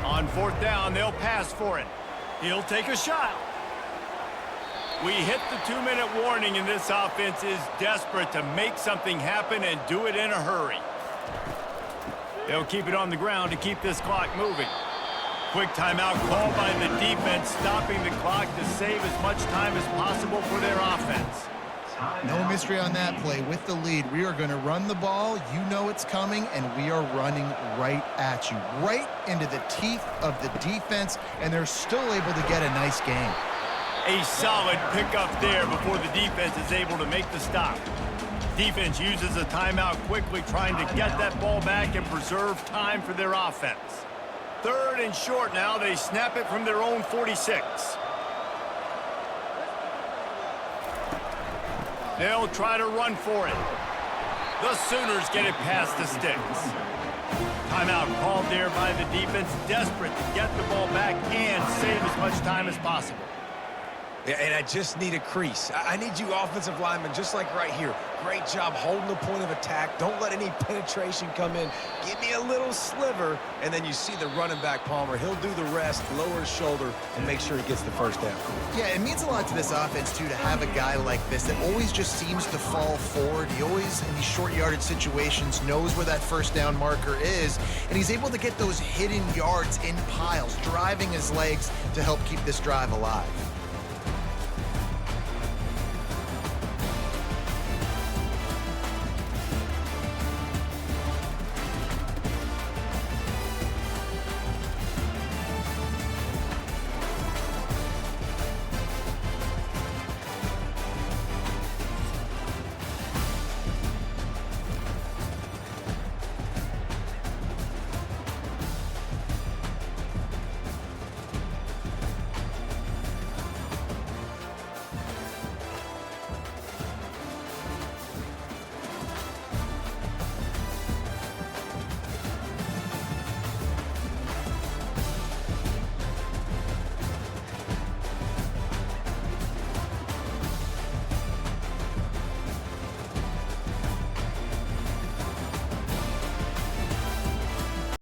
On fourth down, they'll pass for it. He'll take a shot. We hit the 2-minute warning, and this offense is desperate to make something happen and do it in a hurry. They'll keep it on the ground to keep this clock moving. Quick timeout called by the defense, stopping the clock to save as much time as possible for their offense. No mystery on that play. With the lead, we are going to run the ball. You know it's coming, and we are running right at you, right into the teeth of the defense, and they're still able to get a nice game. A solid pickup there before the defense is able to make the stop. Defense uses a timeout quickly, trying to get that ball back and preserve time for their offense. Third and short now. They snap it from their own 46. They'll try to run for it. The Sooners get it past the sticks. Timeout called there by the defense, desperate to get the ball back and save as much time as possible. Yeah, and I just need a crease. I need you offensive linemen, just like right here. Great job holding the point of attack. Don't let any penetration come in. Give me a little sliver, and then you see the running back, Palmer. He'll do the rest, lower his shoulder, and make sure he gets the first down. Yeah, it means a lot to this offense, too, to have a guy like this that always just seems to fall forward. He always, in these short yardage situations, knows where that first down marker is, and he's able to get those hidden yards in piles, driving his legs to help keep this drive alive.